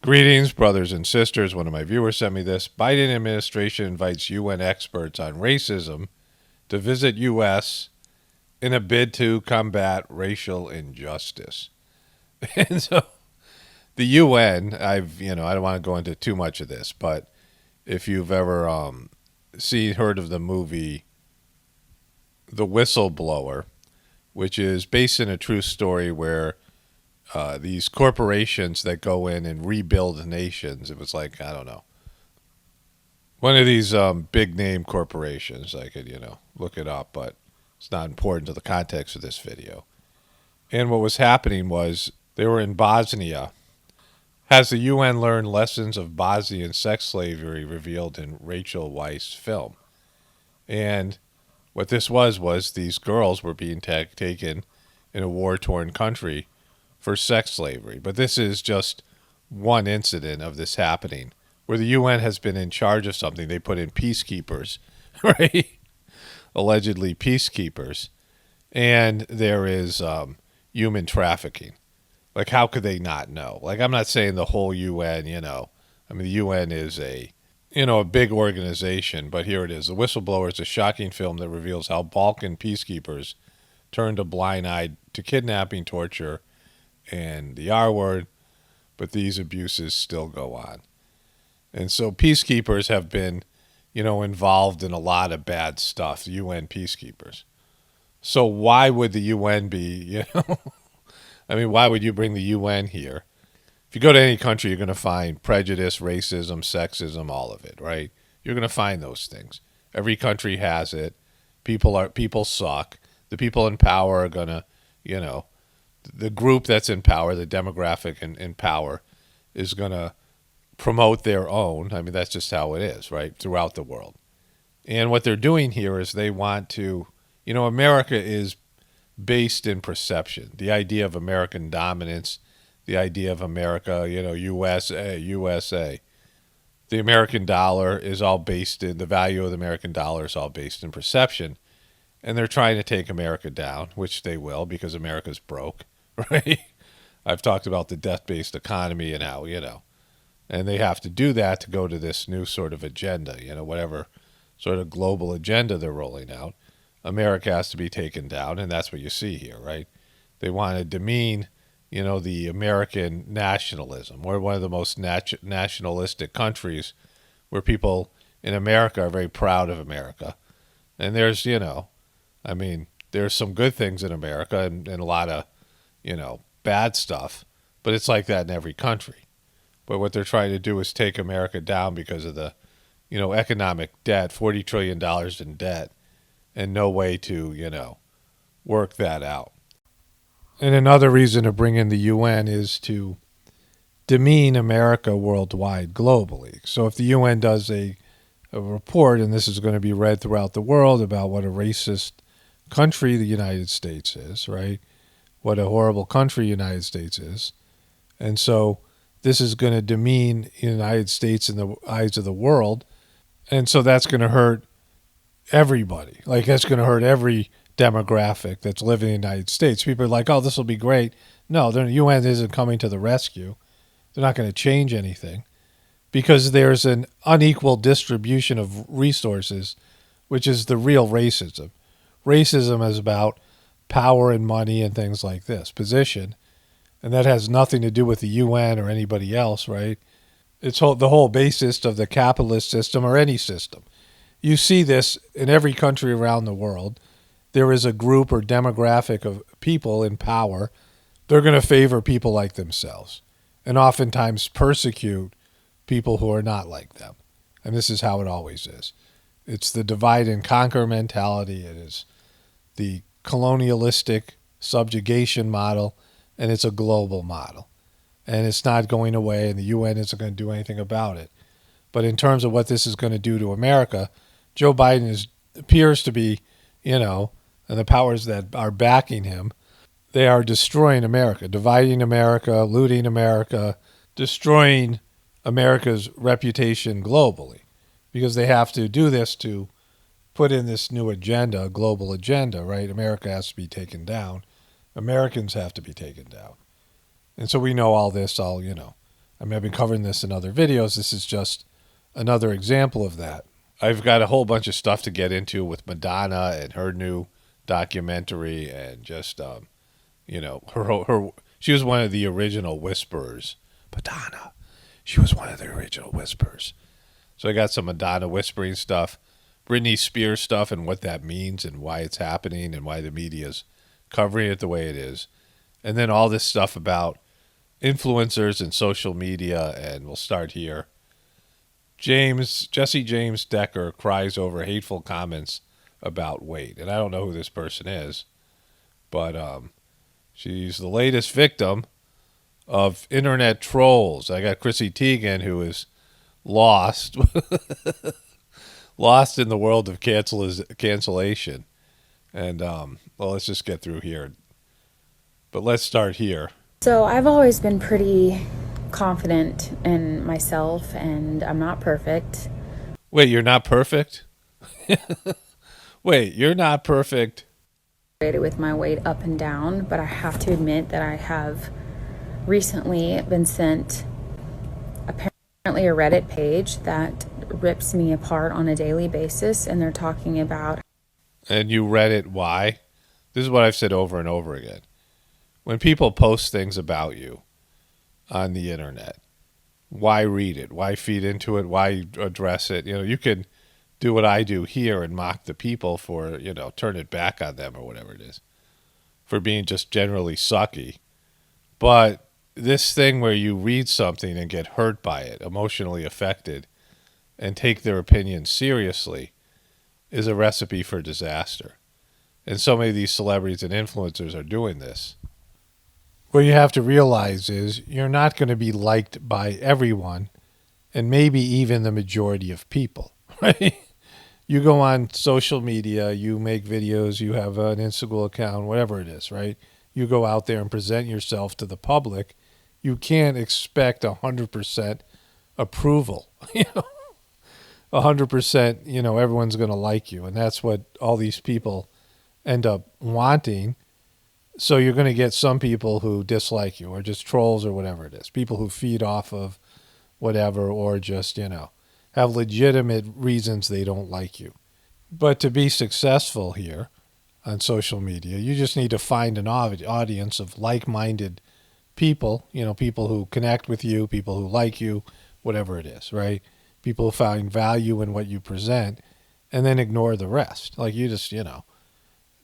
Greetings, brothers and sisters. One of my viewers sent me this. Biden administration invites UN experts on racism to visit U.S. in a bid to combat racial injustice. And so the UN, I don't want to go into too much of this, but if you've ever heard of the movie The Whistleblower, which is based in a true story where these corporations that go in and rebuild nations. It was like, I don't know, one of these big name corporations. I could, look it up, but it's not important to the context of this video. And what was happening was they were in Bosnia. Has the UN learned lessons of Bosnian sex slavery revealed in Rachel Weisz's film? And what this was these girls were being taken in a war-torn country for sex slavery. But this is just one incident of this happening where the UN has been in charge of something. They put in peacekeepers, right? Allegedly peacekeepers. And there is human trafficking. Like, how could they not know? Like, I'm not saying the whole UN, the UN is a big organization, but here it is. The Whistleblower is a shocking film that reveals how Balkan peacekeepers turned a blind eye to kidnapping, torture, and the R word, but these abuses still go on. And so peacekeepers have been, involved in a lot of bad stuff, UN peacekeepers. So why would the UN be, why would you bring the UN here? If you go to any country, you're going to find prejudice, racism, sexism, all of it, right? You're going to find those things. Every country has it. People suck. The people in power are going to, the group that's in power, the demographic in power, is going to promote their own. That's just how it is, right, throughout the world. And what they're doing here is they want to, America is based in perception. The idea of American dominance, the idea of America, USA. The American dollar is all based in, the value of the American dollar is all based in perception. And they're trying to take America down, which they will because America's broke. Right? I've talked about the debt-based economy and how, and they have to do that to go to this new sort of agenda, whatever sort of global agenda they're rolling out. America has to be taken down, and that's what you see here, right? They want to demean, the American nationalism. We're one of the most nationalistic countries where people in America are very proud of America. And there's, there's some good things in America and a lot of, bad stuff, but it's like that in every country. But what they're trying to do is take America down because of the, economic debt, $40 trillion in debt, and no way to, work that out. And another reason to bring in the UN is to demean America worldwide, globally. So if the UN does a report, and this is going to be read throughout the world, about what a racist country the United States is, right? What a horrible country the United States is. And so this is going to demean the United States in the eyes of the world. And so that's going to hurt everybody. Like, that's going to hurt every demographic that's living in the United States. People are like, oh, this will be great. No, the UN isn't coming to the rescue. They're not going to change anything because there's an unequal distribution of resources, which is the real racism. Racism is about power and money and things like this, position, and that has nothing to do with the UN or anybody else, right? It's the whole basis of the capitalist system or any system. You see this in every country around the world. There is a group or demographic of people in power. They're going to favor people like themselves and oftentimes persecute people who are not like them. And this is how it always is. It's the divide and conquer mentality. It is the colonialistic subjugation model, and it's a global model. And it's not going away, and the UN isn't going to do anything about it. But in terms of what this is going to do to America, Joe Biden appears to be, and the powers that are backing him, they are destroying America, dividing America, looting America, destroying America's reputation globally, because they have to do this to put in this new agenda, a global agenda, right? America has to be taken down. Americans have to be taken down. And so we know all this, I mean, I've been covering this in other videos. This is just another example of that. I've got a whole bunch of stuff to get into with Madonna and her new documentary, and just her she was one of the original whisperers. Madonna, she was one of the original whisperers. So I got some Madonna whispering stuff, Britney Spears stuff, and what that means and why it's happening and why the media's covering it the way it is, and then all this stuff about influencers and social media. And we'll start here. Jesse James Decker cries over hateful comments about weight. And I don't know who this person is, but she's the latest victim of internet trolls. I got Chrissy Teigen, who is lost, lost in the world of cancellation. And, well, let's just get through here. But let's start here. So I've always been pretty confident in myself, and I'm not perfect. Wait, you're not perfect? Wait, you're not perfect? With my weight up and down, but I have to admit that I have recently been sent apparently a Reddit page that rips me apart on a daily basis, and they're talking about... And you read it, why? This is what I've said over and over again. When people post things about you on the internet, why read it? Why feed into it? Why address it? You can do what I do here and mock the people for, turn it back on them or whatever it is, for being just generally sucky. But this thing where you read something and get hurt by it, emotionally affected, and take their opinion seriously is a recipe for disaster. And so many of these celebrities and influencers are doing this. What you have to realize is you're not going to be liked by everyone, and maybe even the majority of people, right? You go on social media, you make videos, you have an Instagram account, whatever it is, right? You go out there and present yourself to the public. You can't expect 100% approval. 100%, everyone's going to like you. And that's what all these people end up wanting. So you're going to get some people who dislike you, or just trolls, or whatever it is. People who feed off of whatever, or just, have legitimate reasons they don't like you. But to be successful here on social media, you just need to find an audience of like-minded people, people who connect with you, people who like you, whatever it is, right? People who find value in what you present, and then ignore the rest. Like, you just,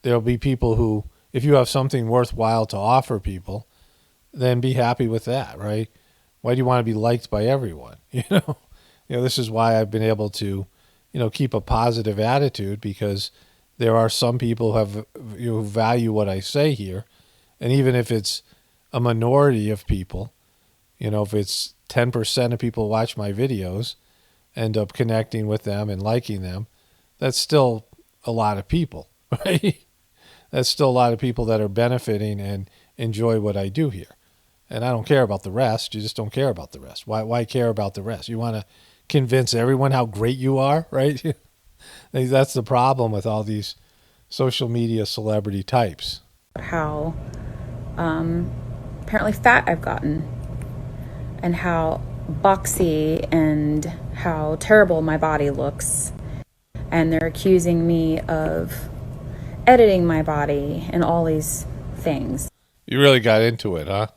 there'll be people who, if you have something worthwhile to offer people, then be happy with that, right? Why do you want to be liked by everyone? This is why I've been able to, keep a positive attitude, because there are some people who value what I say here. And even if it's a minority of people, if it's 10% of people watch my videos, end up connecting with them and liking them, that's still a lot of people, right? That's still a lot of people that are benefiting and enjoy what I do here. And I don't care about the rest. You just don't care about the rest. Why care about the rest? You want to convince everyone how great you are, right? That's the problem with all these social media celebrity types. How apparently fat I've gotten, and how boxy and how terrible my body looks. And they're accusing me of editing my body and all these things. You really got into it, huh?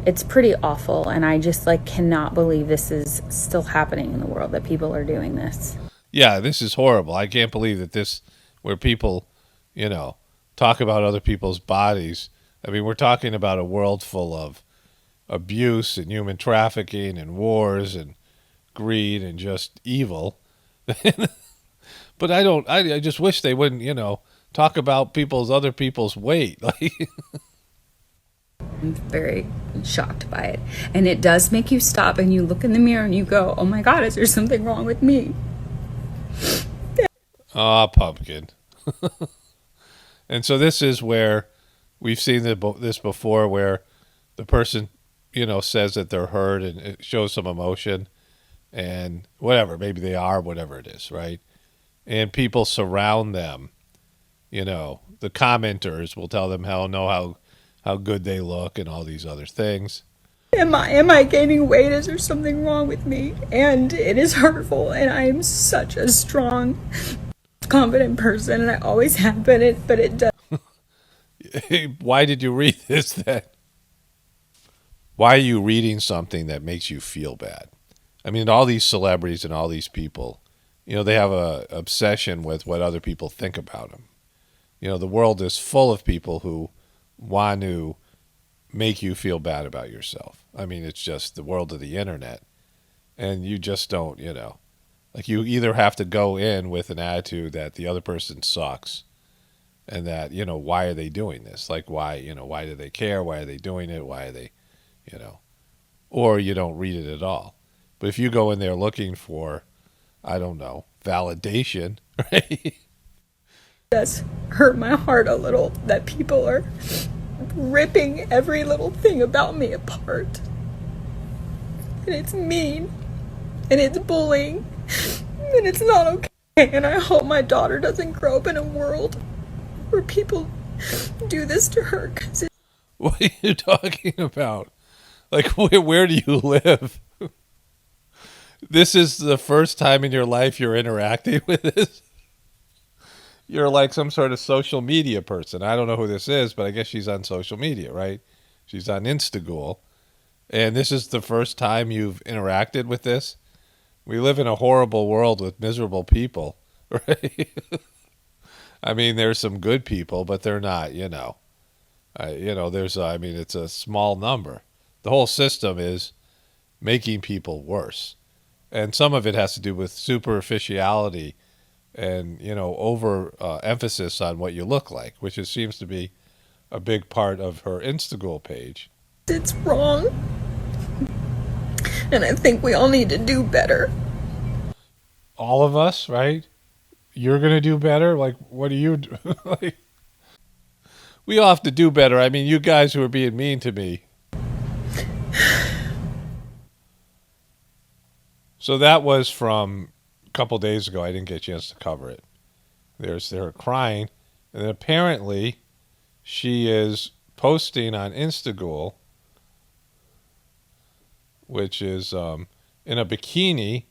It's pretty awful, and I just cannot believe this is still happening in the world, that people are doing this. Yeah, this is horrible. I can't believe that where people, talk about other people's bodies. I mean, we're talking about a world full of abuse and human trafficking and wars and greed and just evil. But I just wish they wouldn't, talk about other people's weight. I'm very shocked by it. And it does make you stop and you look in the mirror and you go, oh my God, is there something wrong with me? Ah, pumpkin. And so this is where we've seen this before, where the person, says that they're hurt and it shows some emotion and whatever, maybe they are, whatever it is, right? And people surround them, the commenters will tell them how how good they look and all these other things. Am I gaining weight? Is there something wrong with me? And it is hurtful, and I am such a strong, confident person, and I always have been, but it does. Why did you read this then? Why are you reading something that makes you feel bad? I mean, all these celebrities and all these people, they have a obsession with what other people think about them. The world is full of people who want to make you feel bad about yourself. I mean, it's just the world of the internet. And you just don't, like you either have to go in with an attitude that the other person sucks and that, why are they doing this? Like, why do they care? Why are they doing it? Why are they, or you don't read it at all. But if you go in there looking for, I don't know, validation, right? It does hurt my heart a little that people are ripping every little thing about me apart. And it's mean. And it's bullying. And it's not okay. And I hope my daughter doesn't grow up in a world where people do this to her. What are you talking about? Like, where do you live? This is the first time in your life you're interacting with this? You're like some sort of social media person. I don't know who this is, but I guess she's on social media, right? She's on Instagram. And this is the first time you've interacted with this? We live in a horrible world with miserable people, right? I mean, there's some good people, but they're not, it's a small number. The whole system is making people worse. And some of it has to do with superficiality and, over emphasis on what you look like, which seems to be a big part of her Instagram page. It's wrong. And I think we all need to do better. All of us, right? You're going to do better? Like, what do you do? Like, we all have to do better. I mean, you guys who are being mean to me. So that was from a couple days ago. I didn't get a chance to cover it. They're crying. And then apparently she is posting on Instagram, which is in a bikini.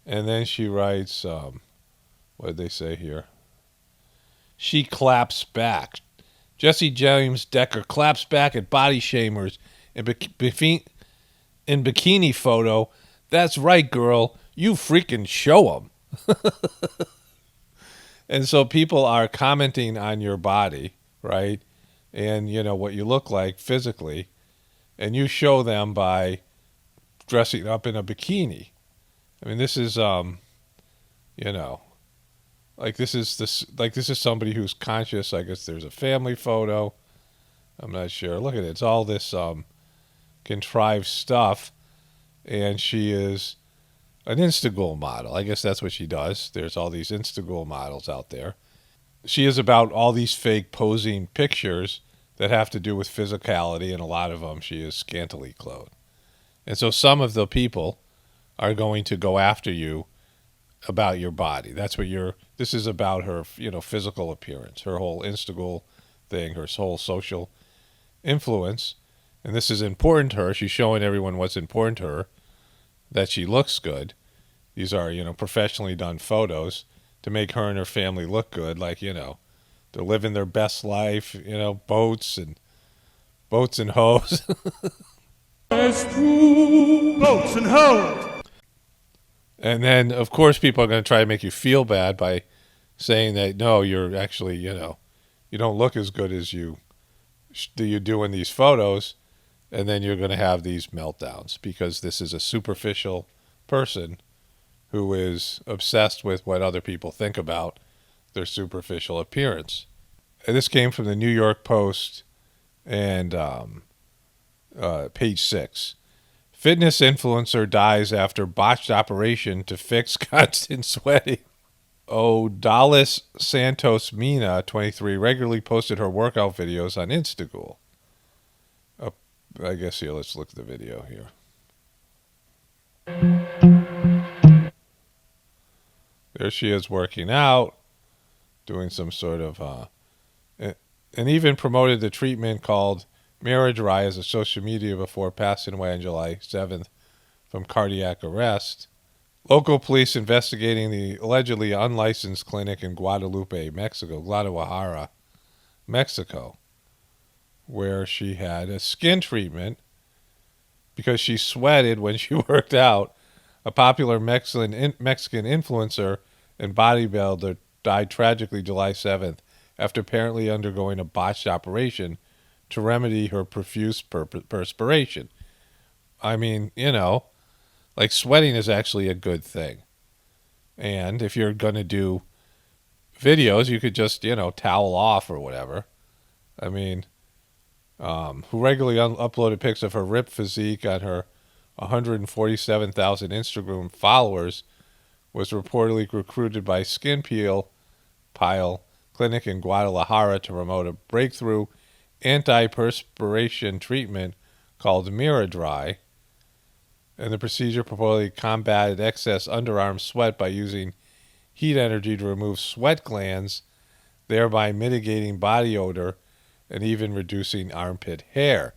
And then she writes, what did they say here? She claps back. Jesse James Decker claps back at body shamers in bikini photo. That's right, girl. You freaking show them. And so people are commenting on your body, right? And, what you look like physically. And you show them by dressing up in a bikini. I mean, this is, this is somebody who's conscious. I guess there's a family photo. I'm not sure. Look at it. It's all this contrived stuff. And she is an Instagram model. I guess that's what she does. There's all these Instagram models out there. She is about all these fake posing pictures that have to do with physicality, and a lot of them she is scantily clothed. And so some of the people are going to go after you about your body. That's what this is about her, physical appearance, her whole Instagram thing, her whole social influence. And this is important to her. She's showing everyone what's important to her, that she looks good. These are, professionally done photos to make her and her family look good. Like, they're living their best life, boats and hoes. There's two boats and hoes. And then, of course, people are going to try to make you feel bad by saying that, no, you're actually, you don't look as good as you do in these photos. And then you're going to have these meltdowns because this is a superficial person who is obsessed with what other people think about their superficial appearance. And this came from the New York Post and page 6. Fitness influencer dies after botched operation to fix constant sweating. Dallas Santos Mina, 23, regularly posted her workout videos on Instagram. I guess here, let's look at the video here. There she is working out, doing some sort of, and even promoted the treatment called Mira Dry as a social media before passing away on July 7th from cardiac arrest. Local police investigating the allegedly unlicensed clinic in Guadalupe, Guadalajara, Mexico, where she had a skin treatment because she sweated when she worked out. A popular Mexican influencer and bodybuilder died tragically July 7th after apparently undergoing a botched operation to remedy her profuse perspiration. I mean, like sweating is actually a good thing. And if you're going to do videos, you could just, towel off or whatever. I mean, who regularly uploaded pics of her ripped physique on her 147,000 Instagram followers, was reportedly recruited by Skin Pile Clinic in Guadalajara to promote a breakthrough anti-perspiration treatment called Mira Dry. And the procedure purportedly combated excess underarm sweat by using heat energy to remove sweat glands, thereby mitigating body odor and even reducing armpit hair.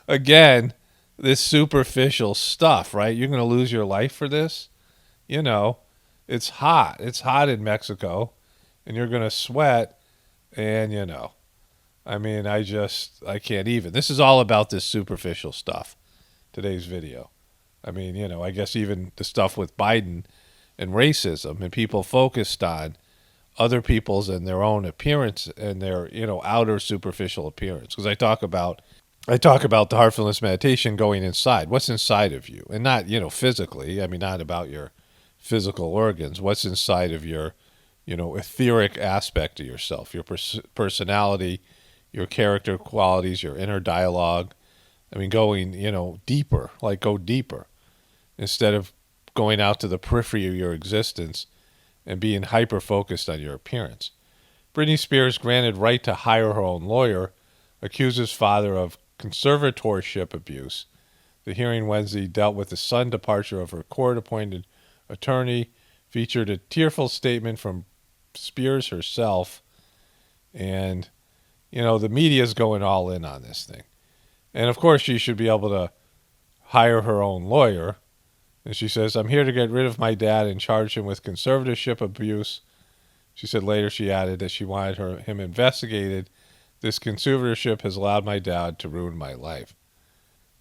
Again, this superficial stuff, right? You're going to lose your life for this? It's hot. It's hot in Mexico, and you're going to sweat, and, I mean, I can't even. This is all about this superficial stuff, today's video. I mean, I guess even the stuff with Biden and racism and people focused on other people's and their own appearance and their, outer superficial appearance. Because I talk about the heartfulness meditation going inside. What's inside of you? And not, physically. I mean, not about your physical organs. What's inside of your, etheric aspect of yourself, your personality, your character qualities, your inner dialogue. I mean, going, deeper, like go deeper instead of going out to the periphery of your existence and being hyper-focused on your appearance. Britney Spears, granted right to hire her own lawyer, accuses father of conservatorship abuse. The hearing Wednesday dealt with the sudden departure of her court-appointed attorney, featured a tearful statement from Spears herself, and, the media's going all in on this thing. And, of course, she should be able to hire her own lawyer. And she says, "I'm here to get rid of my dad and charge him with conservatorship abuse." She said later she added that she wanted him investigated. "This conservatorship has allowed my dad to ruin my life.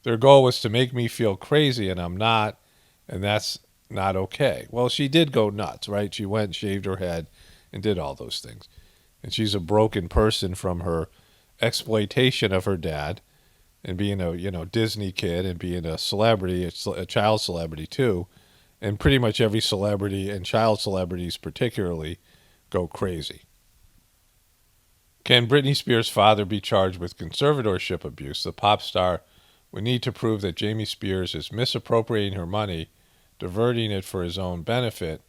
Their goal was to make me feel crazy, and I'm not, and that's not okay." Well, she did go nuts, right? She went and shaved her head and did all those things. And she's a broken person from her exploitation of her dad and being a, Disney kid and being a celebrity, a child celebrity too. And pretty much every celebrity and child celebrities particularly go crazy. Can Britney Spears' father be charged with conservatorship abuse? The pop star would need to prove that Jamie Spears is misappropriating her money, diverting it for his own benefit,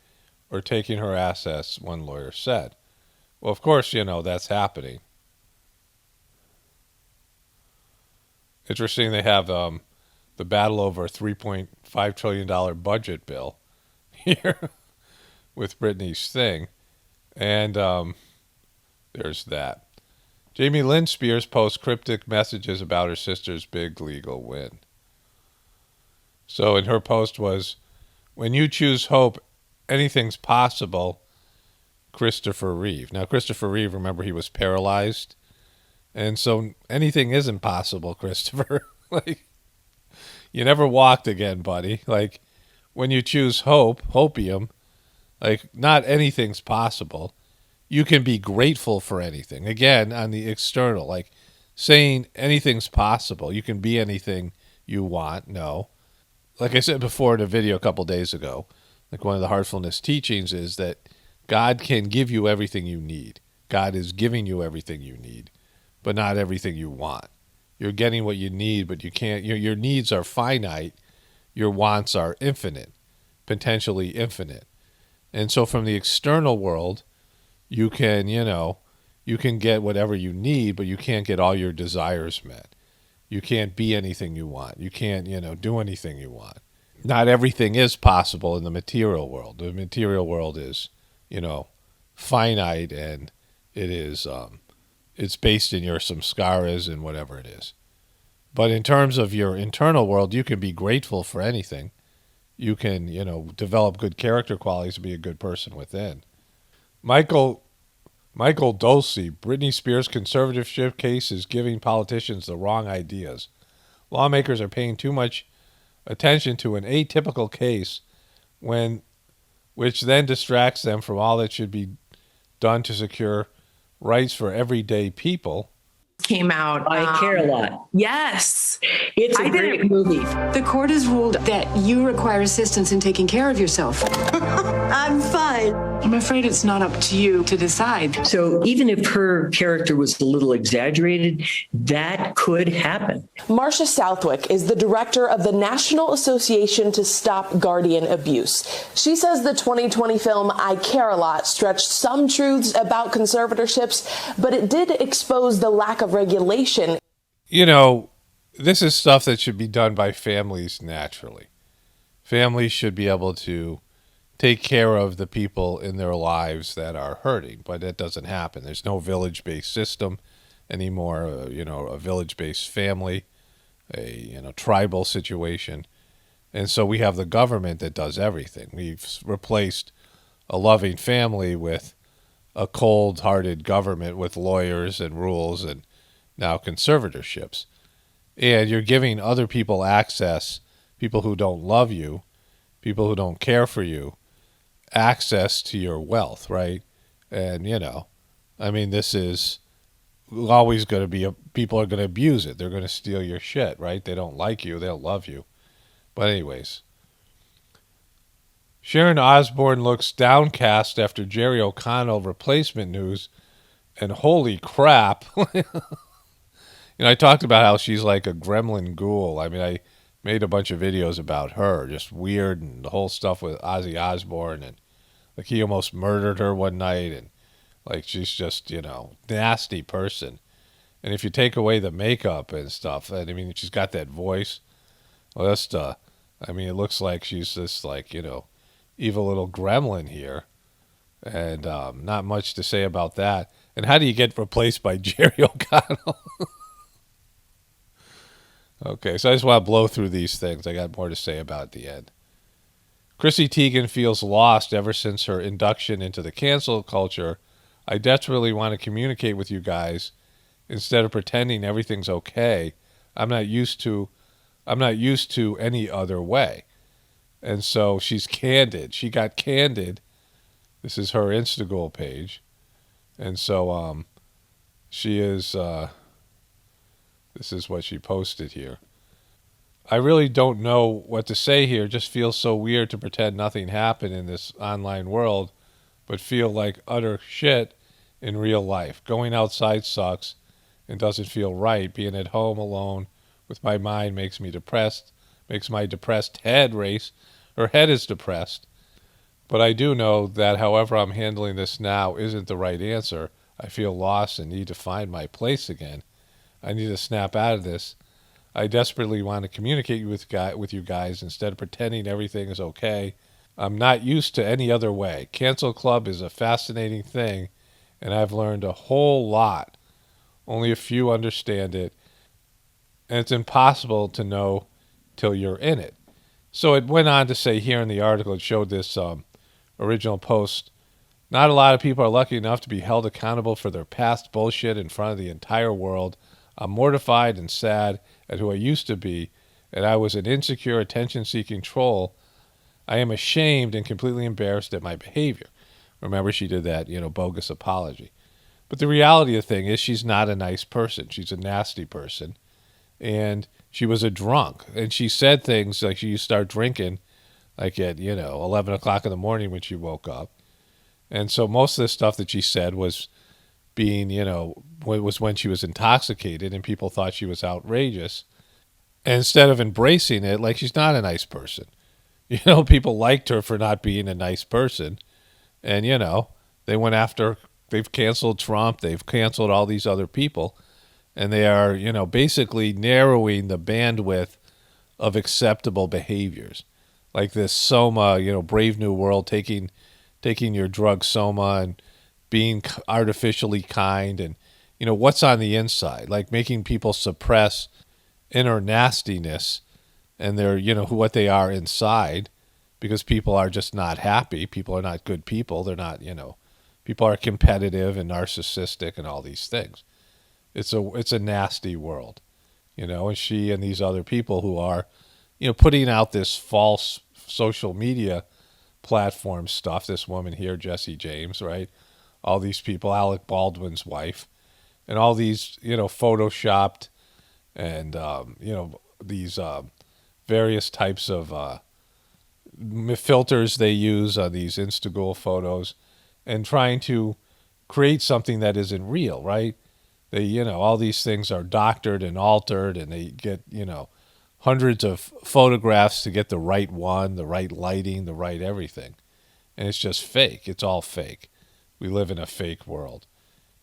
or taking her assets, one lawyer said. Well, of course, that's happening. Interesting, they have the battle over a $3.5 trillion budget bill here with Britney's thing. And there's that. Jamie Lynn Spears posts cryptic messages about her sister's big legal win. So in her post was, "When you choose hope, anything's possible, Christopher Reeve." Now, Christopher Reeve, remember, he was paralyzed. And so anything isn't possible, Christopher. Like, you never walked again, buddy. Like, when you choose hopium, like, not anything's possible. You can be grateful for anything. Again, on the external, like saying anything's possible. You can be anything you want. No. Like I said before in a video a couple days ago, like one of the heartfulness teachings is that God can give you everything you need. God is giving you everything you need, but not everything you want. You're getting what you need, but you can't. Your needs are finite. Your wants are infinite, potentially infinite. And so from the external world, you can, you can get whatever you need, but you can't get all your desires met. You can't be anything you want. You can't, do anything you want. Not everything is possible in the material world. The material world is, finite, and it is it's based in your samskaras and whatever it is. But in terms of your internal world, you can be grateful for anything. You can, develop good character qualities to be a good person within. Michael Dulce, Britney Spears' conservatorship case is giving politicians the wrong ideas. Lawmakers are paying too much attention to an atypical case which then distracts them from all that should be done to secure rights for everyday people. Came out. I Care a Lot. Yes. It's a great movie. The court has ruled that you require assistance in taking care of yourself. I'm fine. I'm afraid it's not up to you to decide. So even if her character was a little exaggerated, that could happen. Marcia Southwick is the director of the National Association to Stop Guardian Abuse. She says the 2020 film I Care a Lot stretched some truths about conservatorships, but it did expose the lack of regulation. This is stuff that should be done by families naturally. Families should be able to take care of the people in their lives that are hurting, but that doesn't happen. There's no village-based system anymore, a village-based family, a tribal situation. And so we have the government that does everything. We've replaced a loving family with a cold-hearted government with lawyers and rules and now conservatorships. And you're giving other people access, people who don't love you, people who don't care for you, access to your wealth, right? And, this is always going to be, people are going to abuse it. They're going to steal your shit, right? They don't like you. They'll love you. But anyways, Sharon Ozbourne looks downcast after Jerry O'Connell replacement news, and holy crap. I talked about how she's like a gremlin ghoul. I made a bunch of videos about her, just weird, and the whole stuff with Ozzy Osbourne, and like he almost murdered her one night, and like she's just, nasty person. And if you take away the makeup and stuff, and she's got that voice. Well, it looks like she's this like, evil little gremlin here. And not much to say about that. And how do you get replaced by Jerry O'Connell? Okay, so I just want to blow through these things. I got more to say about at the end. Chrissy Teigen feels lost ever since her induction into the cancel culture. I desperately want to communicate with you guys instead of pretending everything's okay. I'm not used to any other way. And so she's candid. She got candid. This is her Instagram page. And so she is this is what she posted here. I really don't know what to say here. It just feels so weird to pretend nothing happened in this online world, but feel like utter shit in real life. Going outside sucks and doesn't feel right. Being at home alone with my mind makes me depressed, makes my depressed head race. Her head is depressed. But I do know that however I'm handling this now isn't the right answer. I feel lost and need to find my place again. I need to snap out of this. I desperately want to communicate with you guys instead of pretending everything is okay. I'm not used to any other way. Cancel Club is a fascinating thing, and I've learned a whole lot. Only a few understand it, and it's impossible to know till you're in it. So it went on to say here in the article, it showed this original post, not a lot of people are lucky enough to be held accountable for their past bullshit in front of the entire world. I'm mortified and sad at who I used to be, and I was an insecure, attention-seeking troll. I am ashamed and completely embarrassed at my behavior. Remember, she did that, bogus apology. But the reality of the thing is she's not a nice person. She's a nasty person. And she was a drunk. And she said things like she used to start drinking like at, 11 o'clock in the morning when she woke up. And so most of the stuff that she said was being, was when she was intoxicated and people thought she was outrageous. And instead of embracing it, like she's not a nice person. People liked her for not being a nice person. And, they went after, they've canceled Trump, they've canceled all these other people. And they are, basically narrowing the bandwidth of acceptable behaviors. Like this Soma, Brave New World, taking your drug Soma and being artificially kind and what's on the inside, like making people suppress inner nastiness and their, what they are inside, because people are just not happy. People are not good people. They're not, people are competitive and narcissistic and all these things. It's a nasty world, and she and these other people who are, putting out this false social media platform stuff. This woman here, Jesse James, right? All these people, Alec Baldwin's wife, and all these, photoshopped and, these various types of filters they use on these Instagram photos, and trying to create something that isn't real, right? They, all these things are doctored and altered, and they get, hundreds of photographs to get the right one, the right lighting, the right everything. And it's just fake. It's all fake. We live in a fake world.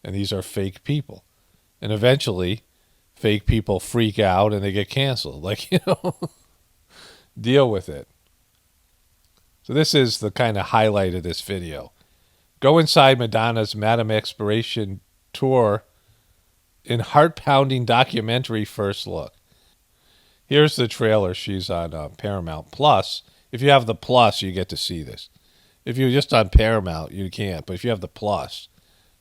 And these are fake people. And eventually, fake people freak out and they get canceled. Like, deal with it. So this is the kind of highlight of this video. Go inside Madonna's Madame Xpiration tour in heart-pounding documentary first look. Here's the trailer. She's on Paramount Plus. If you have the Plus, you get to see this. If you're just on Paramount, you can't. But if you have the Plus,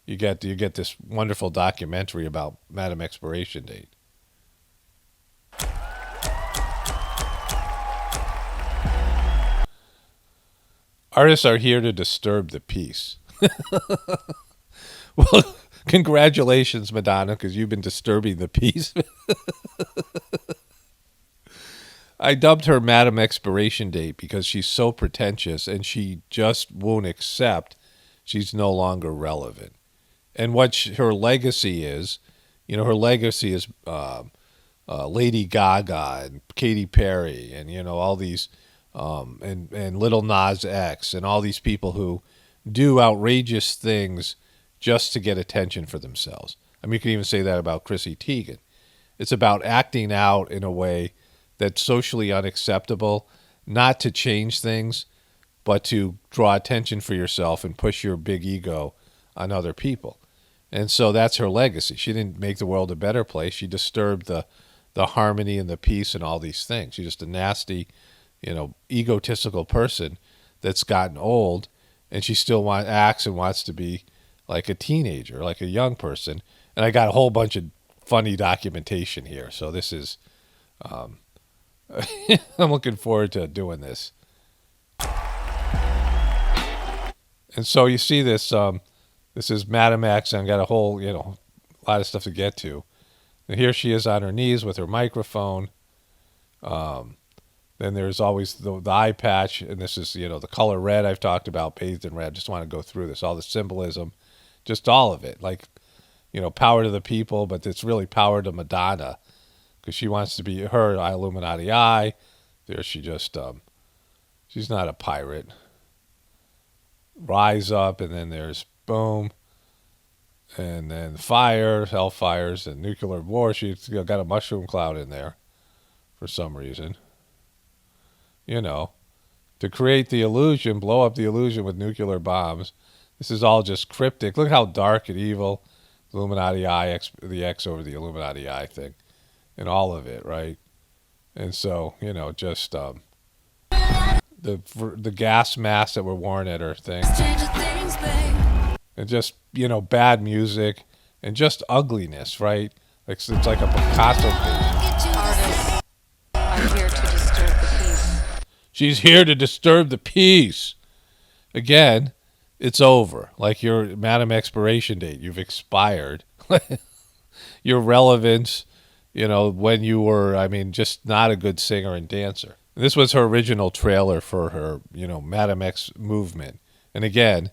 you get this wonderful documentary about Madame Xpiration Date. Artists are here to disturb the peace. Well, congratulations, Madonna, because you've been disturbing the peace. I dubbed her Madame Xpiration Date because she's so pretentious and she just won't accept she's no longer relevant. And what her legacy is, her legacy is Lady Gaga and Katy Perry and, all these, and Little Nas X and all these people who do outrageous things just to get attention for themselves. I mean, you can even say that about Chrissy Teigen. It's about acting out in a way that's socially unacceptable, not to change things, but to draw attention for yourself and push your big ego on other people. And so that's her legacy. She didn't make the world a better place. She disturbed the harmony and the peace and all these things. She's just a nasty, egotistical person that's gotten old, and she still acts and wants to be like a teenager, like a young person. And I got a whole bunch of funny documentation here. So this is... I'm looking forward to doing this. And so you see this, this is Madame X, and I got a whole, lot of stuff to get to. And here she is on her knees with her microphone. Then there's always the eye patch, and this is, the color red I've talked about, bathed in red. Just want to go through this, all the symbolism, just all of it. Like, power to the people, but it's really power to Madonna. Because she wants to be her Illuminati eye. There she just, she's not a pirate. Rise up, and then there's boom. And then fire, hellfires, and nuclear war. She's got a mushroom cloud in there for some reason. To create the illusion, blow up the illusion with nuclear bombs. This is all just cryptic. Look how dark and evil Illuminati eye, the X over the Illuminati eye thing. And all of it, right? And so, just the gas mask that were worn at her thing. And just, bad music and just ugliness, right? Like it's like a Picasso painting. Artists are here to disturb the peace. She's here to disturb the peace. Again, it's over. Like your Madame Xpiration Date. You've expired. Your relevance... when you were, just not a good singer and dancer. This was her original trailer for her, Madame X movement. And again,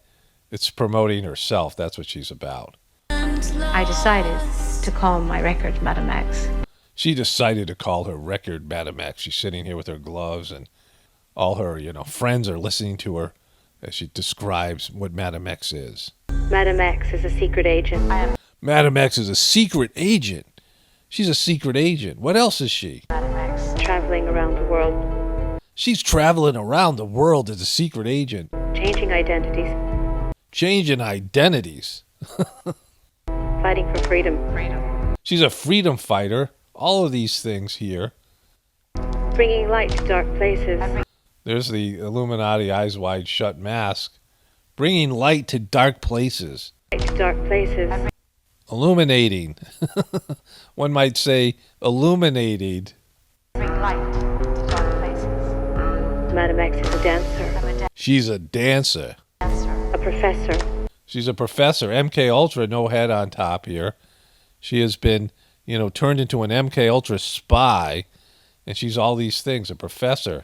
it's promoting herself. That's what she's about. I decided to call my record Madame X. She decided to call her record Madame X. She's sitting here with her gloves, and all her, friends are listening to her as she describes what Madame X is. Madame X is a secret agent. Madame X is a secret agent. She's a secret agent. What else is she? Madame X, traveling around the world. She's traveling around the world as a secret agent. Changing identities. Changing identities. fighting for freedom. She's a freedom fighter. All of these things here. Bringing light to dark places. There's the Illuminati eyes wide shut mask. Bringing light to dark places. Light to dark places. Illuminating. One might say illuminated. Bring light to dark places. Madam X is a dancer. She's a dancer. A professor. She's a professor. MK Ultra, no head on top here. She has been, turned into an MK Ultra spy, and she's all these things. A professor.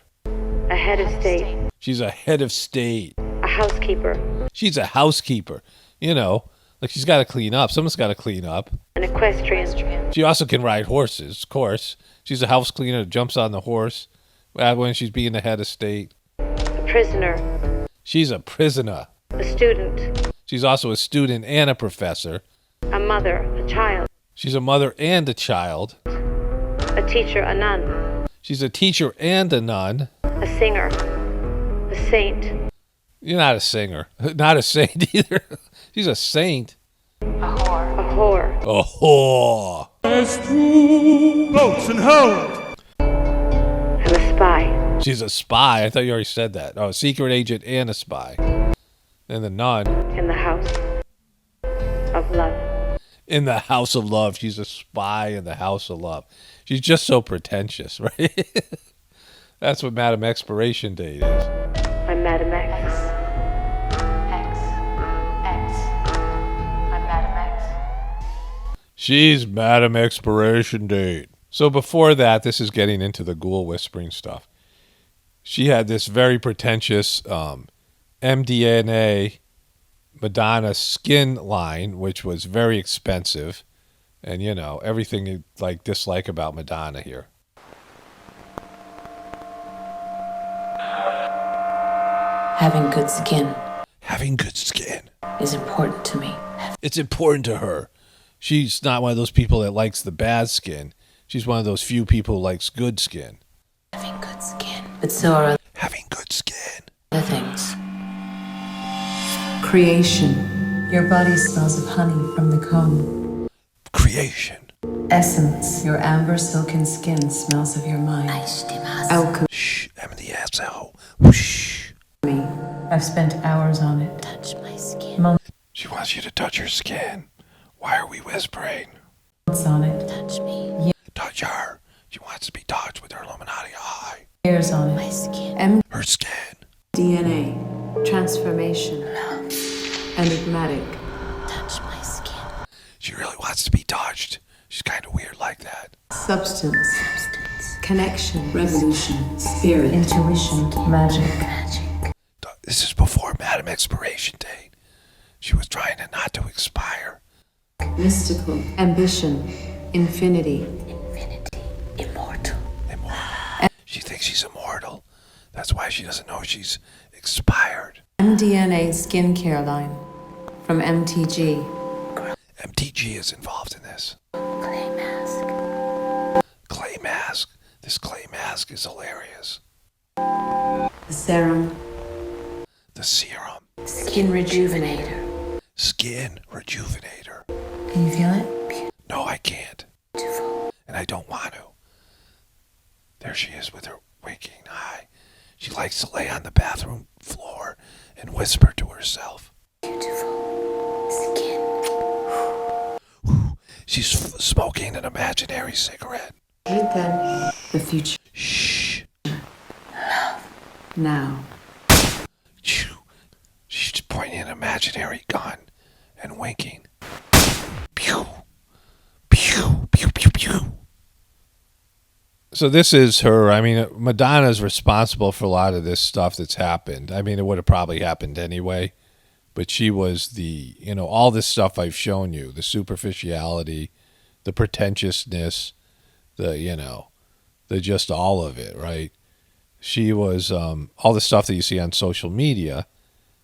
A head of state. She's a head of state. A housekeeper. She's a housekeeper. Like she's got to clean up. Someone's got to clean up. An equestrian. She also can ride horses, of course. She's a house cleaner that jumps on the horse when she's being the head of state. A prisoner. She's a prisoner. A student. She's also a student and a professor. A mother. A child. She's a mother and a child. A teacher. A nun. She's a teacher and a nun. A singer. A saint. You're not a singer. Not a saint either. She's a saint. A whore. A whore. A whore. There's two boats in hold. I'm a spy. She's a spy. I thought you already said that. Oh, a secret agent and a spy. And the nun. In the house of love. In the house of love. She's a spy in the house of love. She's just so pretentious, right? That's what Madam Expiration Date is. I'm Madam X. I'm Madam X. She's Madam Expiration Date. So before that, this is getting into the ghoul whispering stuff. She had this very pretentious MDNA Madonna skin line, which was very expensive. And, everything you dislike about Madonna here. Having good skin. Having good skin is important to me. It's important to her. She's not one of those people that likes the bad skin. She's one of those few people who likes good skin. Having good skin. But so are having good skin. Other things. Creation. Your body smells of honey from the comb. Creation. Essence. Your amber silken skin smells of your mind. Alchemy. Shh, MDSL. Whoosh. I've spent hours on it. Touch my skin. She wants you to touch her skin. Why are we whispering? Months on it. Touch me. Touch her. She wants to be touched with her Illuminati eye. Hairs on it. My skin. Her skin. DNA. Transformation. Love. Enigmatic. Touch my skin. She really wants to be touched. She's kind of weird like that. Substance. Connection. Revolution. Spirit. Intuition. Magic. This is before Madam Expiration Date. She was trying not to expire. Mystical. Ambition. Infinity. Immortal. She thinks she's immortal. That's why she doesn't know she's expired. MDNA skincare line from MTG. MTG is involved in this. Clay mask. Clay mask. This clay mask is hilarious. The serum. The serum. Skin rejuvenator. Skin rejuvenator. Can you feel it? No, I can't. Beautiful. And I don't want to. There she is with her winking eye. She likes to lay on the bathroom floor and whisper to herself. Beautiful. Skin. She's smoking an imaginary cigarette. The future. Shh. Now. She's pointing an imaginary gun and winking. Pew. Pew. Pew. Pew. Pew. So this is her. I mean, Madonna's responsible for a lot of this stuff that's happened. I mean, it would have probably happened anyway. But she was the, all this stuff I've shown you, the superficiality, the pretentiousness, the just all of it, right? She was, all the stuff that you see on social media,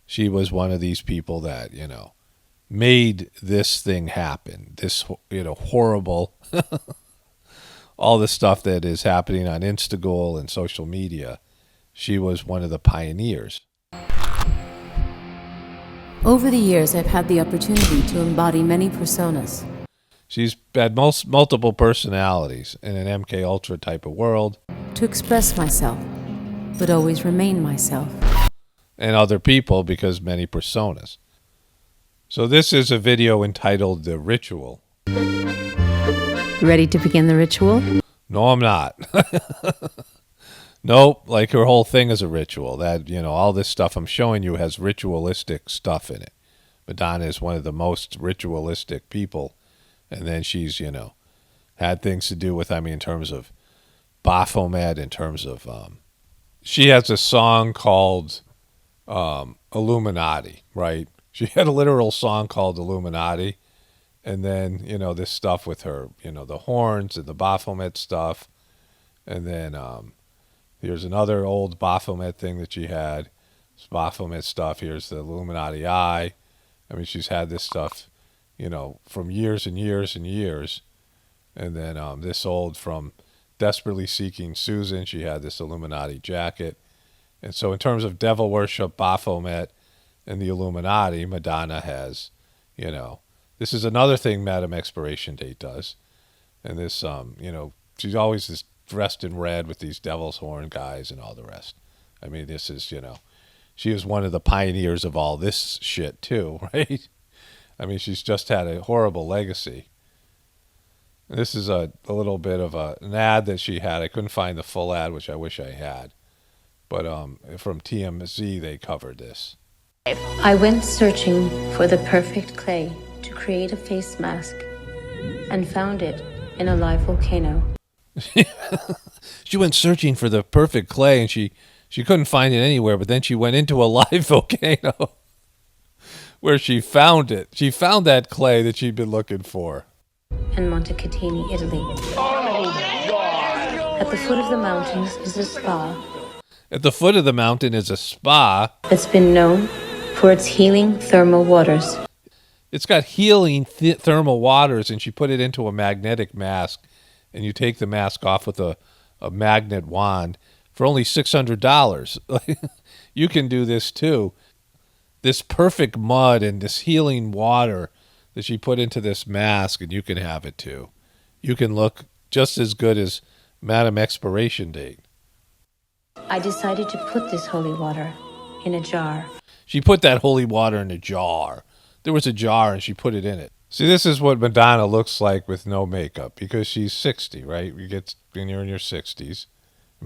she was one of these people that, made this thing happen. This, horrible, all the stuff that is happening on Instagram and social media. She was one of the pioneers. Over the years, I've had the opportunity to embody many personas. She's had multiple personalities in an MK Ultra type of world. To express myself, but always remain myself. And other people, because many personas. So this is a video entitled The Ritual. Ready to begin the ritual? No, I'm not. Nope, like her whole thing is a ritual. That, all this stuff I'm showing you has ritualistic stuff in it. Madonna is one of the most ritualistic people. And then she's, had things to do with, in terms of Baphomet, in terms of, she has a song called Illuminati, right? She had a literal song called Illuminati. And then, this stuff with her, the horns and the Baphomet stuff. And then here's another old Baphomet thing that she had. It's Baphomet stuff. Here's the Illuminati eye. She's had this stuff, from years and years and years. And then this old from Desperately Seeking Susan, she had this Illuminati jacket. And so in terms of devil worship, Baphomet, and the Illuminati, Madonna has, this is another thing Madame Expiration Date does. And this, she's always this dressed in red with these devil's horn guys and all the rest. This is, she is one of the pioneers of all this shit too, right? She's just had a horrible legacy. This is a little bit of an ad that she had. I couldn't find the full ad, which I wish I had. But from TMZ, they covered this. I went searching for the perfect clay to create a face mask and found it in a live volcano. She went searching for the perfect clay and she couldn't find it anywhere, but then she went into a live volcano where she found it. She found that clay that she'd been looking for. In Montecatini, Italy. At the foot of the mountains is a spa. At the foot of the mountain is a spa. It's been known for its healing thermal waters. It's got healing thermal waters, and she put it into a magnetic mask, and you take the mask off with a magnet wand for only $600. You can do this too. This perfect mud and this healing water that she put into this mask, and you can have it too. You can look just as good as Madame Expiration Date. I decided to put this holy water in a jar. She put that holy water in a jar. There was a jar and she put it in it. See, this is what Madonna looks like with no makeup, because she's 60, right? When you're in your 60s.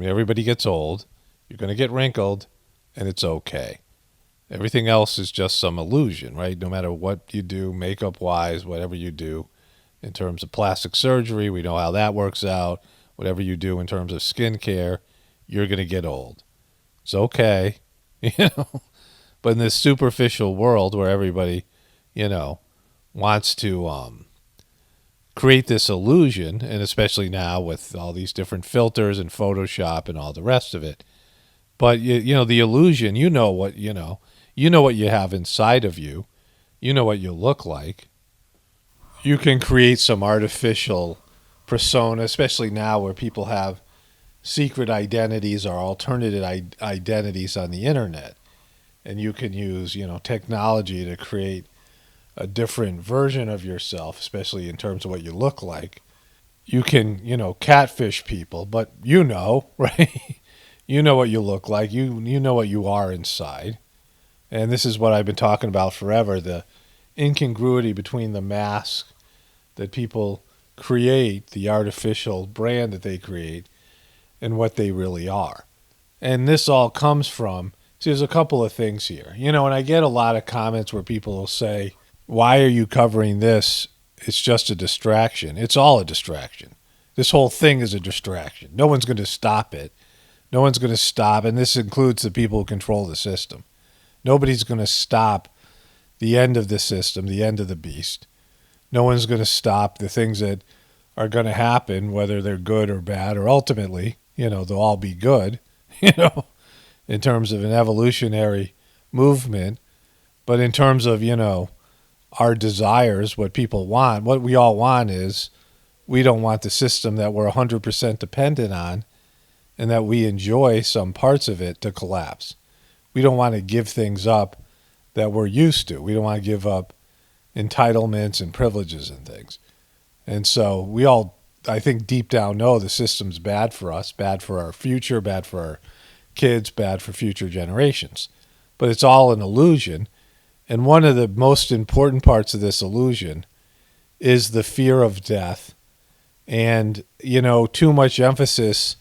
Everybody gets old. You're going to get wrinkled, and it's okay. Everything else is just some illusion, right? No matter what you do, makeup-wise, whatever you do, in terms of plastic surgery, we know how that works out. Whatever you do in terms of skincare, you're going to get old. It's okay, But in this superficial world where everybody, wants to create this illusion, and especially now with all these different filters and Photoshop and all the rest of it. But the illusion, you know what you have inside of you. You know what you look like. You can create some artificial persona, especially now where people have secret identities or alternative identities on the internet. And you can use, technology to create a different version of yourself, especially in terms of what you look like. You can, catfish people, but right? You know what you look like. You know what you are inside. And this is what I've been talking about forever, the incongruity between the mask that people create, the artificial brand that they create, and what they really are. And this all comes from, there's a couple of things here. And I get a lot of comments where people will say, why are you covering this? It's just a distraction. It's all a distraction. This whole thing is a distraction. No one's going to stop it. No one's going to stop, and this includes the people who control the system. Nobody's going to stop the end of the system, the end of the beast. No one's going to stop the things that are going to happen, whether they're good or bad, or ultimately, they'll all be good, in terms of an evolutionary movement. But in terms of, our desires, what people want, what we all want is, we don't want the system that we're 100% dependent on and that we enjoy some parts of it to collapse. We don't want to give things up that we're used to. We don't want to give up entitlements and privileges and things. And so we all, I think, deep down know the system's bad for us, bad for our future, bad for our kids, bad for future generations. But it's all an illusion. And one of the most important parts of this illusion is the fear of death and, too much emphasis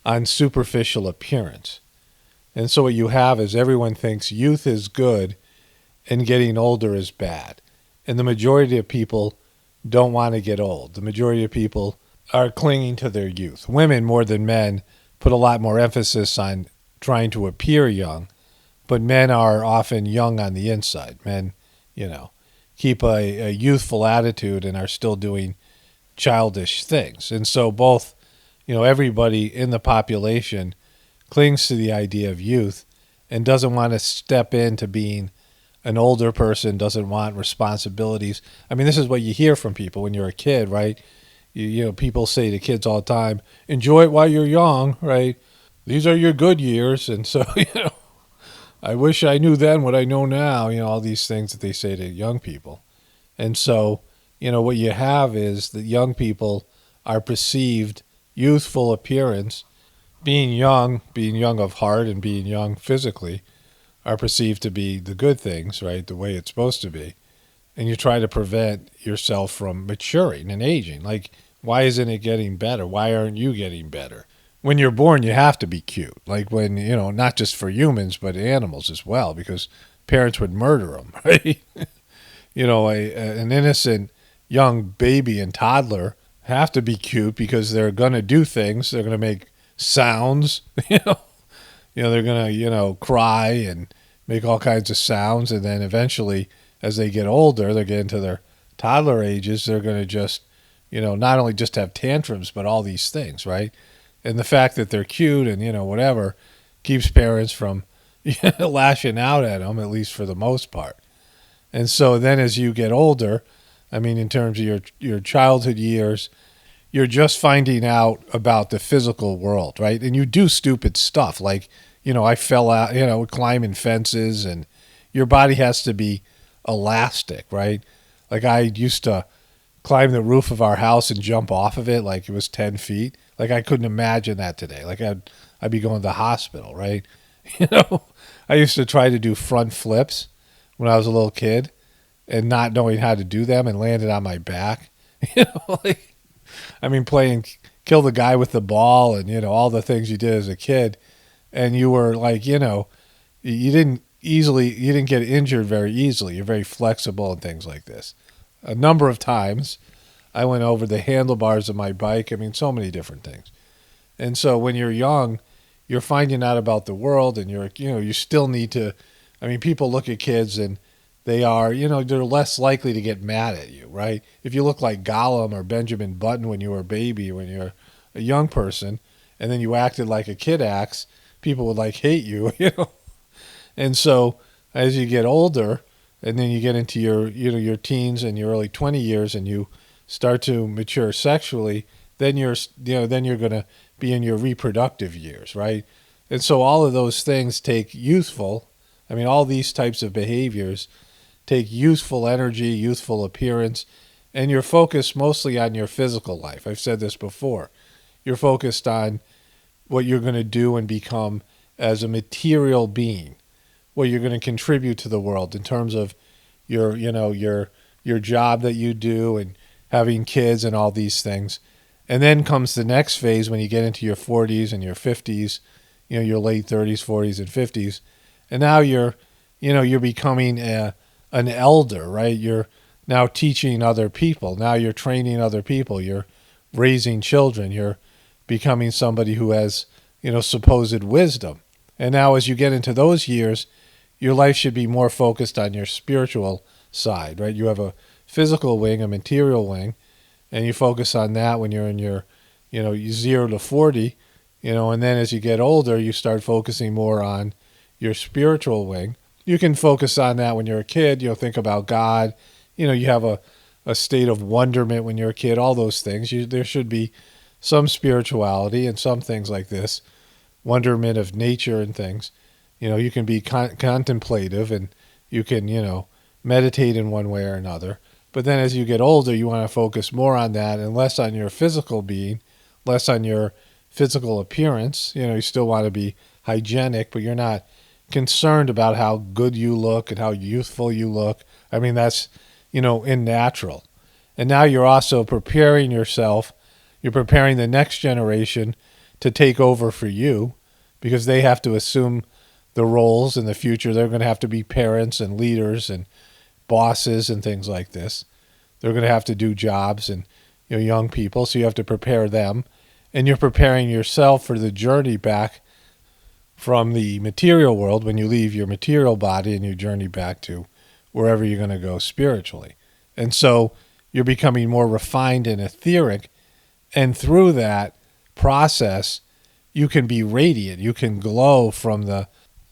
on superficial appearance. And so what you have is everyone thinks youth is good and getting older is bad. And the majority of people don't want to get old. The majority of people are clinging to their youth. Women, more than men, put a lot more emphasis on trying to appear young, but men are often young on the inside. Men, keep a youthful attitude and are still doing childish things. And so both, everybody in the population clings to the idea of youth and doesn't want to step into being an older person, doesn't want responsibilities. I mean, this is what you hear from people when you're a kid, right? People say to kids all the time, enjoy it while you're young, right? These are your good years. And so, I wish I knew then what I know now, all these things that they say to young people. And so, what you have is that young people are perceived youthful appearance, being young of heart and being young physically, are perceived to be the good things, right? The way it's supposed to be. And you try to prevent yourself from maturing and aging. Like, why isn't it getting better? Why aren't you getting better? When you're born, you have to be cute. Like when, not just for humans, but animals as well, because parents would murder them, right? An innocent young baby and toddler have to be cute because they're going to do things. They're going to make sounds, they're going to, cry and make all kinds of sounds. And then eventually, as they get older, they get into their toddler ages, they're going to just, not only just have tantrums, but all these things, right? And the fact that they're cute and, whatever, keeps parents from lashing out at them, at least for the most part. And so then as you get older, I mean, in terms of your childhood years, you're just finding out about the physical world, right? And you do stupid stuff like, I fell out, climbing fences, and your body has to be elastic, right? Like I used to climb the roof of our house and jump off of it like it was 10 feet. Like I couldn't imagine that today. Like I'd be going to the hospital, right? I used to try to do front flips when I was a little kid and not knowing how to do them and landed on my back. Playing kill the guy with the ball and, all the things you did as a kid. And you were like, you didn't get injured very easily. You're very flexible and things like this. A number of times I went over the handlebars of my bike. So many different things. And so when you're young, you're finding out about the world and you still need to, people look at kids and they are, they're less likely to get mad at you, right? If you look like Gollum or Benjamin Button when you were a baby, when you're a young person, and then you acted like a kid acts, people would hate you, And so as you get older and then you get into your teens and your early 20 years and you start to mature sexually, then you're going to be in your reproductive years, right? And so all of those things take all these types of behaviors take youthful energy, youthful appearance, and you're focused mostly on your physical life. I've said this before. You're focused on what you're going to do and become as a material being, what you're going to contribute to the world in terms of your job that you do and having kids and all these things. And then comes the next phase when you get into your 40s and your 50s, your late 30s, 40s, and 50s. And now you're becoming an elder, right? You're now teaching other people. Now you're training other people. You're raising children. You're becoming somebody who has, supposed wisdom. And now as you get into those years, your life should be more focused on your spiritual side, right? You have a physical wing, a material wing, and you focus on that when you're in your, 0 to 40, and then as you get older, you start focusing more on your spiritual wing. You can focus on that when you're a kid, think about God, you have a state of wonderment when you're a kid, all those things. There should be some spirituality and some things like this, wonderment of nature and things. You can be contemplative and, You can, meditate in one way or another. But then as you get older, you want to focus more on that and less on your physical being, less on your physical appearance. You still want to be hygienic, but you're not concerned about how good you look and how youthful you look. I mean, that's, in natural. And now you're also preparing yourself. You're preparing the next generation to take over for you, because they have to assume the roles in the future. They're going to have to be parents and leaders and bosses and things like this. They're going to have to do jobs and young people, so you have to prepare them. And you're preparing yourself for the journey back from the material world when you leave your material body and you journey back to wherever you're going to go spiritually. And so you're becoming more refined and etheric, and through that process, you can be radiant. You can glow from the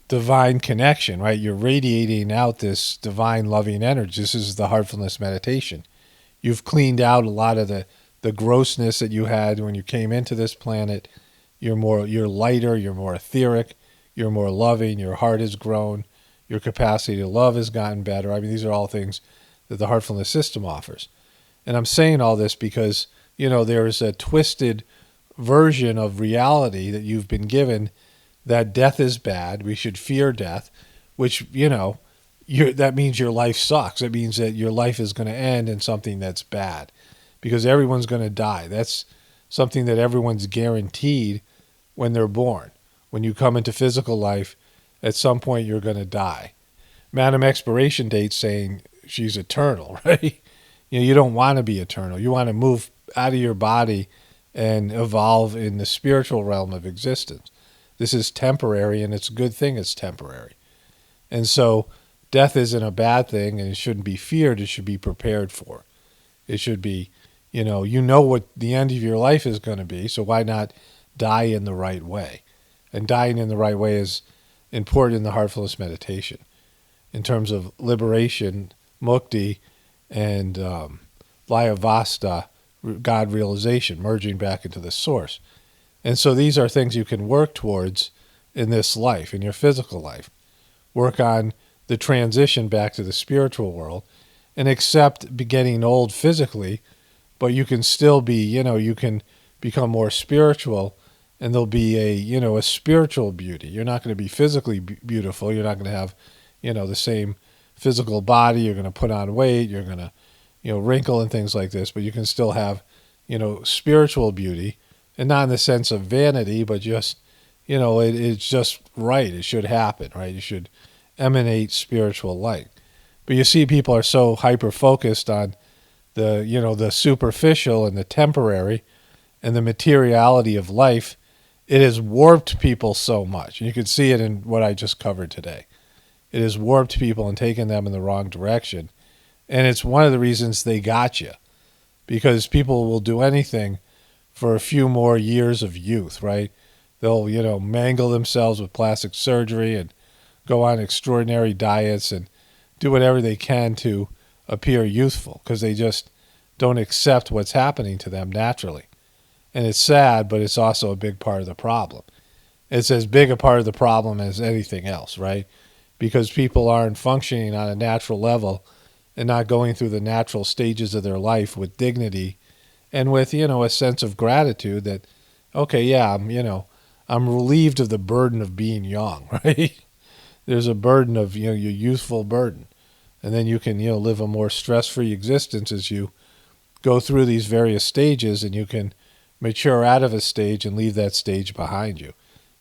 divine connection, right? You're radiating out this divine loving energy. This is the heartfulness meditation. You've cleaned out a lot of the grossness that you had when you came into this planet. You're lighter, you're more etheric, you're more loving, your heart has grown, your capacity to love has gotten better. I mean, these are all things that the heartfulness system offers. And I'm saying all this because, there's a twisted version of reality that you've been given, that death is bad. We should fear death, which, that means your life sucks. It means that your life is going to end in something that's bad, because everyone's going to die. That's something that everyone's guaranteed when they're born. When you come into physical life, at some point you're going to die. Madam Expiration Date's saying she's eternal, right? You don't want to be eternal. You want to move out of your body and evolve in the spiritual realm of existence. This is temporary, and it's a good thing it's temporary. And so death isn't a bad thing, and it shouldn't be feared. It should be prepared for. It should be, what the end of your life is going to be, so why not die in the right way? And dying in the right way is important in the heartfulness meditation in terms of liberation, mukti, and layavasta, God realization, merging back into the source. And so these are things you can work towards in this life, in your physical life. Work on the transition back to the spiritual world, and accept getting old physically, but you can still be, you can become more spiritual, and there'll be a spiritual beauty. You're not going to be physically beautiful. You're not going to have, the same physical body. You're going to put on weight. You're going to, wrinkle and things like this, but you can still have, spiritual beauty, and not in the sense of vanity, but just, it's just right. It should happen, right? You should emanate spiritual light. But you see, people are so hyper-focused on the superficial and the temporary and the materiality of life. It has warped people so much. And you can see it in what I just covered today. It has warped people and taken them in the wrong direction. And it's one of the reasons they got you, because people will do anything for a few more years of youth, right? They'll, mangle themselves with plastic surgery and go on extraordinary diets and do whatever they can to appear youthful, because they just don't accept what's happening to them naturally. And it's sad, but it's also a big part of the problem. It's as big a part of the problem as anything else, right? Because people aren't functioning on a natural level and not going through the natural stages of their life with dignity and with, a sense of gratitude that, okay, yeah, I'm relieved of the burden of being young, right? There's a burden of, your youthful burden. And then you can, live a more stress-free existence as you go through these various stages, and you can mature out of a stage and leave that stage behind you,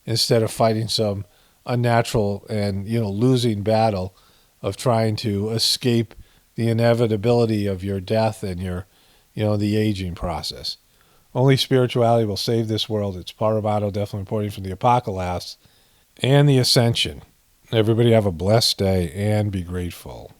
instead of fighting some unnatural and, losing battle of trying to escape the inevitability of your death and your, the aging process. Only spirituality will save this world. It's Paramato, definitely reporting from the Apocalaughs and the Ascension. Everybody have a blessed day and be grateful.